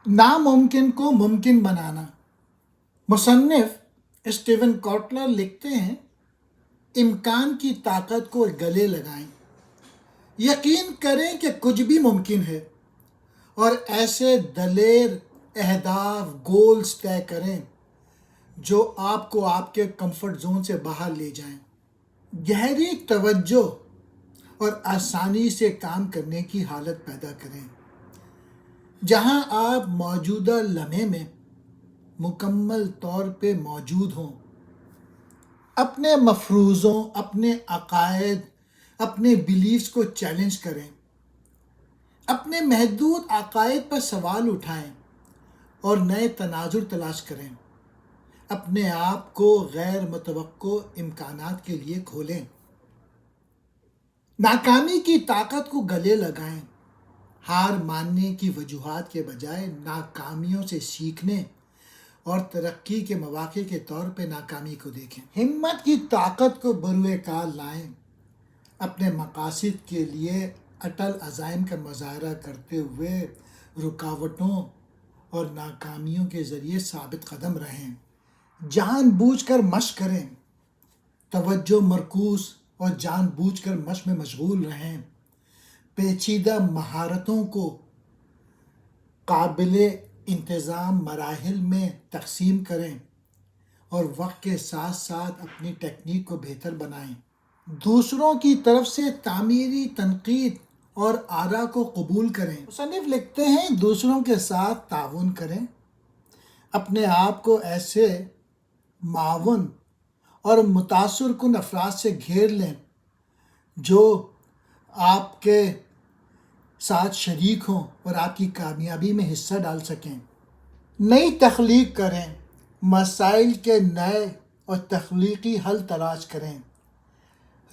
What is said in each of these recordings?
ناممکن کو ممکن بنانا۔ مصنف اسٹیون کوٹلر لکھتے ہیں، امکان کی طاقت کو گلے لگائیں، یقین کریں کہ کچھ بھی ممکن ہے اور ایسے دلیر اہداف گولز طے کریں جو آپ کو آپ کے کمفرٹ زون سے باہر لے جائیں۔ گہری توجہ اور آسانی سے کام کرنے کی حالت پیدا کریں جہاں آپ موجودہ لمحے میں مکمل طور پہ موجود ہوں۔ اپنے مفروضوں، اپنے عقائد، اپنے بیلیفز کو چیلنج کریں، اپنے محدود عقائد پر سوال اٹھائیں اور نئے تناظر تلاش کریں۔ اپنے آپ کو غیر متوقع امکانات کے لیے کھولیں۔ ناکامی کی طاقت کو گلے لگائیں، ہار ماننے کی وجوہات کے بجائے ناکامیوں سے سیکھنے اور ترقی کے مواقع کے طور پہ ناکامی کو دیکھیں۔ ہمت کی طاقت کو بروئے کار لائیں، اپنے مقاصد کے لیے اٹل عزائم کا مظاہرہ کرتے ہوئے رکاوٹوں اور ناکامیوں کے ذریعے ثابت قدم رہیں۔ جان بوجھ کر مشق کریں، توجہ مرکوز اور جان بوجھ کر مشق میں مشغول رہیں۔ پیچیدہ مہارتوں کو قابل انتظام مراحل میں تقسیم کریں اور وقت کے ساتھ ساتھ اپنی ٹیکنیک کو بہتر بنائیں۔ دوسروں کی طرف سے تعمیری تنقید اور آراء کو قبول کریں۔ مصنف لکھتے ہیں، دوسروں کے ساتھ تعاون کریں، اپنے آپ کو ایسے معاون اور متاثر کن افراد سے گھیر لیں جو آپ کے ساتھ شریک ہوں اور آپ کی کامیابی میں حصہ ڈال سکیں۔ نئی تخلیق کریں، مسائل کے نئے اور تخلیقی حل تلاش کریں،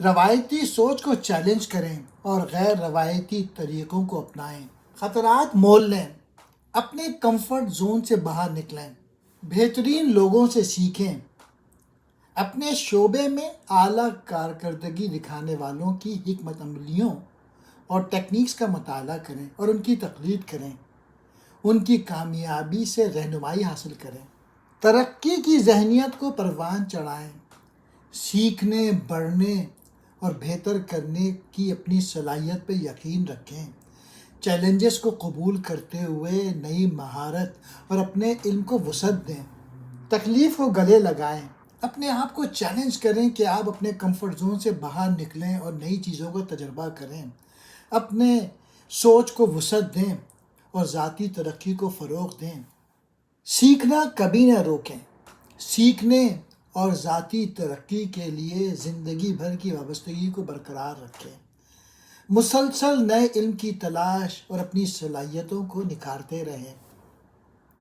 روایتی سوچ کو چیلنج کریں اور غیر روایتی طریقوں کو اپنائیں۔ خطرات مول لیں، اپنے کمفرٹ زون سے باہر نکلیں، بہترین لوگوں سے سیکھیں، اپنے شعبے میں اعلیٰ کارکردگی دکھانے والوں کی حکمت عملیوں اور ٹیکنیکس کا مطالعہ کریں اور ان کی تقلید کریں، ان کی کامیابی سے رہنمائی حاصل کریں۔ ترقی کی ذہنیت کو پروان چڑھائیں، سیکھنے، بڑھنے اور بہتر کرنے کی اپنی صلاحیت پہ یقین رکھیں۔ چیلنجز کو قبول کرتے ہوئے نئی مہارت اور اپنے علم کو وسعت دیں۔ تکلیف کو گلے لگائیں، اپنے آپ کو چیلنج کریں کہ آپ اپنے کمفرٹ زون سے باہر نکلیں اور نئی چیزوں کو تجربہ کریں۔ اپنے سوچ کو وسعت دیں اور ذاتی ترقی کو فروغ دیں۔ سیکھنا کبھی نہ روکیں، سیکھنے اور ذاتی ترقی کے لیے زندگی بھر کی وابستگی کو برقرار رکھیں۔ مسلسل نئے علم کی تلاش اور اپنی صلاحیتوں کو نکھارتے رہیں۔